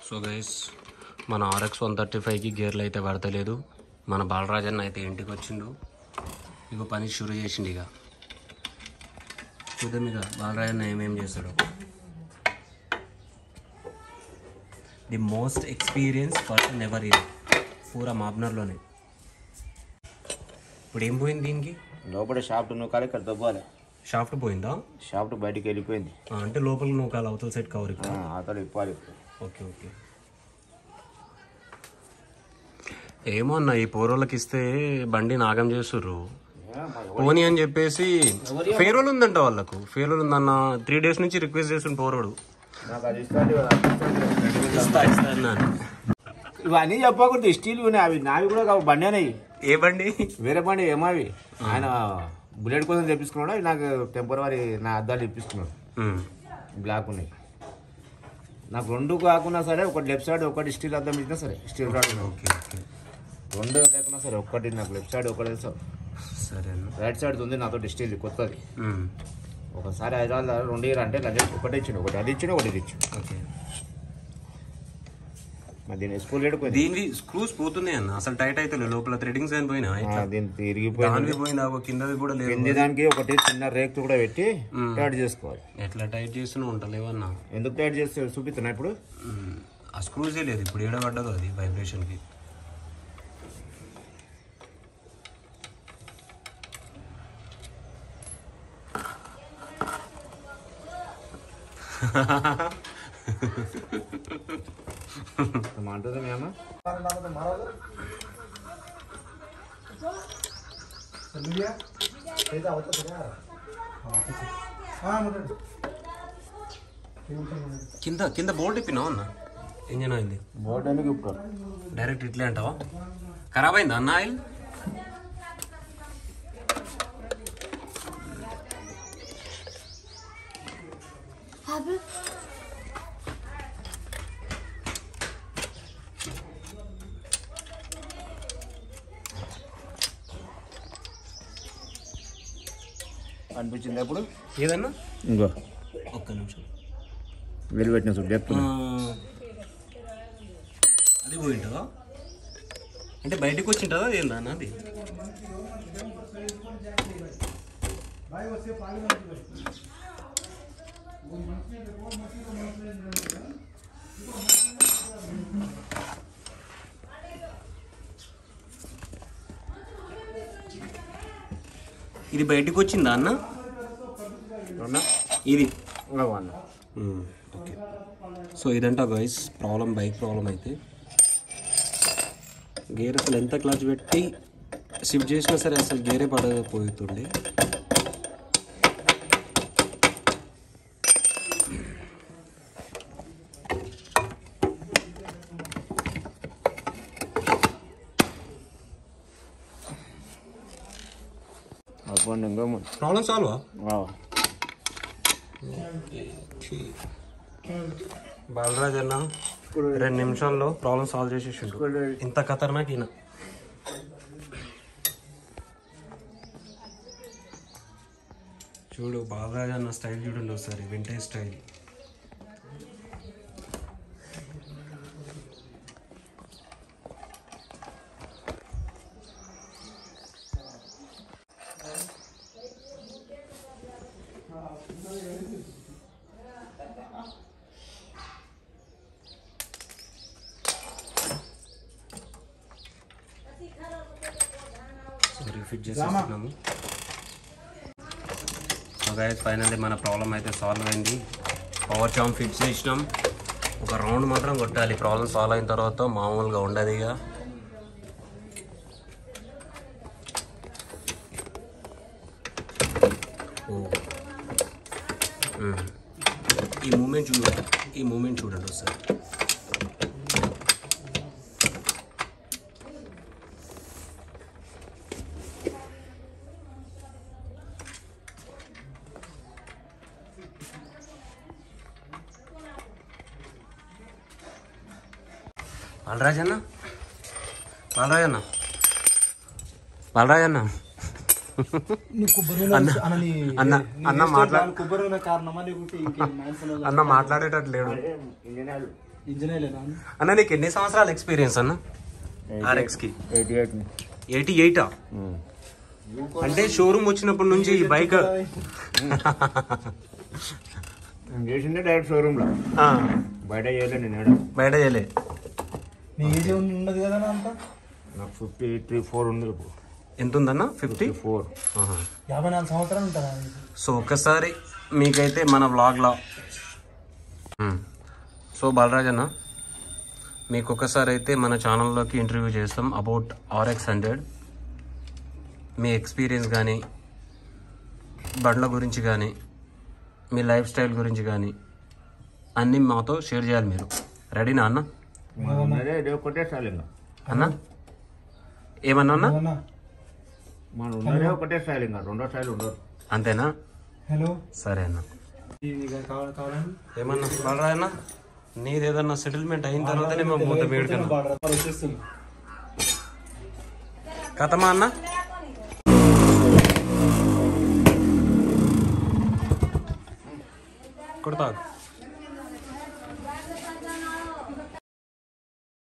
So guys మన RX 135కి గేర్లు అయితే పడతలేదు. మన బాలరాజన్ అయితే ఇంటికి వచ్చిండు. ఇక పని షురు చేసిండు. ఇక చూద్దాం ఇక బాలరాజన్ ఏమేం చేస్తాడు. The most experience person ever in పూరా మాబ్నర్లోనే. ఇప్పుడు ఏం పోయింది దీనికి? లోపల షాఫ్ట్ నూకాలి, ఇక్కడ దొబ్బాలి. షాఫ్ట్ పోయిందా? షాఫ్ట్ బయటికి వెళ్ళిపోయింది. అంటే లోపలికి నూకాలి, అవతల సైడ్ కవర్ అతడు ఇప్పాలి. Okay okay. ఏమో అన్న, ఈ పోరోళ్ళకి ఇస్తే బండి నాగం చేస్తుర్రు. పోనీ అని చెప్పేసి ఫేర్వెల్ ఉందంట వాళ్ళకు. ఫేర్వెల్ ఉందన్న 3 days నుంచి రిక్వెస్ట్ చేస్తుండు పోరోడు. ఇవన్నీ చెప్పకూడదు. స్టీల్ ఉన్నాయి, అవి నావి కూడా బండి అనేవి. ఏ బండి? వేరే బండి. ఏమావి ఆయన బుల్లెట్ కోసం తెప్పించుకున్నాడు. నాకు టెంపరీ నా అద్దాలు తెప్పించుకున్నాడు. బ్లాక్ ఉన్నాయి. నాకు 2 కాకున్నా సరే, ఒకటి లెఫ్ట్ సైడ్ ఒకటి స్టీల్ అద్దం ఇచ్చినా సరే, స్టీల్ రాడ్. Okay okay. 2 లేకున్నా సరే, ఒకటి నాకు లెఫ్ట్ సైడ్ ఒకటి సరే, రైట్ సైడ్ ఉంది నాతో స్టీల్ కొత్తది. ఒకసారి హైదరాబాద్ 2 years అంటే ఒకటి ఇచ్చిండు, ఒకటి అది ఇచ్చిండు, ఒకటి ఇది ఇచ్చిండు. ఓకే. దీని స్కూల్ దీని స్క్రూస్ పోతున్నాయి అన్న, అసలు టైట్ అయితే లోపల థ్రెడింగ్స్ అని పోయినా తిరిగిపోయినా కిందది కూడా లేదు. దానికి ఒకటి చిన్న రేక్ కూడా పెట్టి టైట్ చేసుకోవాలి. ఎట్లా టైట్ చేస్తున్నా ఉంటలేవన్నా. ఎందుకు టైట్ చేస్తే చూపిస్తున్నా. ఇప్పుడు ఆ స్క్రూసే లేదు, ఇప్పుడు ఏడబడ్డదు అది వైబ్రేషన్కి. మాంటుంది మేమ కింద కింద బోల్ట్ ఇప్పినావు అన్న. ఇంజన్ అయింది బోల్ట్ అని డైరెక్ట్ ఇట్లే అంటావా? ఖరాబ్ అయిందా అన్న ఆయిల్? అనిపించింది అప్పుడు. ఏదన్నా ఇంకో ఒక్క నిమిషం వెళ్ళి పెట్టిన చూడు చెప్తున్నా. అది పోయింటుందా అంటే బయటకు వచ్చింటుందా ఏందా అన్న? అది ఇది బయటకు వచ్చిందా అన్న? ఇది okay. So ఇదంట guys problem, bike problem. అయితే గేర్ అసలు ఎంత క్లచ్ పెట్టి షిఫ్ట్ చేసినా సరే అసలు గేరే పడకపోతుండే. ప్రాబ్లం సాల్వ్ బాలరాజ్ అన్న 2 నిమిషాల్లో ప్రాబ్లం సాల్వ్ చేసేసిండు. ఇంత ఖతర్నాక్ ఈయన. చూడు బాలరాజ్ అన్న స్టైల్ చూడండి ఒకసారి, వింటేజ్ స్టైల్. ఫిట్ చేసేస్తున్నాము. గైస్ ఫైనల్లీ మన ప్రాబ్లం అయితే సాల్వ్ అయింది. పవర్ చామ్ ఫిట్ చేసినాం. ఒక రౌండ్ మాత్రం కొట్టాలి. ప్రాబ్లం సాల్వ్ అయిన తర్వాత మామూలుగా ఉండదు. ఇక ఈ మూమెంట్ చూడండి, ఈ మూమెంట్ చూడండి ఒకసారి. బాలరాజ్ అన్న, బాలరాజ్ అన్న, బాలరాజ్ అన్న, అన్న మాట్లాడేటట్లేడు. అన్న నీకు ఎన్ని సంవత్సరాల ఎక్స్పీరియన్స్ అన్న RX కి? 88 అంటే షోరూమ్ వచ్చినప్పటి నుంచి ఈ బైక్ చేసిందే డైరెక్ట్ షోరూమ్ లో, బయట చేయలే నేను. బయట చేయలే. ఉండదు కదా అంతా. నాకు 54 ఉంది ఇప్పుడు. ఎంత ఉందన్న? 54. 54 సంవత్సరాలు ఉంటారా? సో ఒక్కసారి మీకైతే మన వ్లాగ్లో సో బాలరాజ్ అన్న మీకు ఒకసారి అయితే మన ఛానల్లోకి ఇంటర్వ్యూ చేస్తాం అబౌట్ RX 100. మీ ఎక్స్పీరియన్స్ కానీ, బండ్ల గురించి కానీ, మీ లైఫ్ స్టైల్ గురించి కానీ అన్నీ మాతో షేర్ చేయాలి. మీరు రెడీనా అన్న? ఒకటే స్టైల్ ఇంకా అన్న ఏమన్నా అన్న? మన ఉన్నదే ఒకటే స్టైల్, ఇంకా రెండో స్టైల్ ఉండదు. అంతేనా? హలో సరే అన్న. ఏమన్నా బాలరాజ్ అన్న నీదేదన్నా సెటిల్మెంట్ అయిన తర్వాతనే మేము మూత వేడుకున్నాం. కథమా అన్న? కొడతా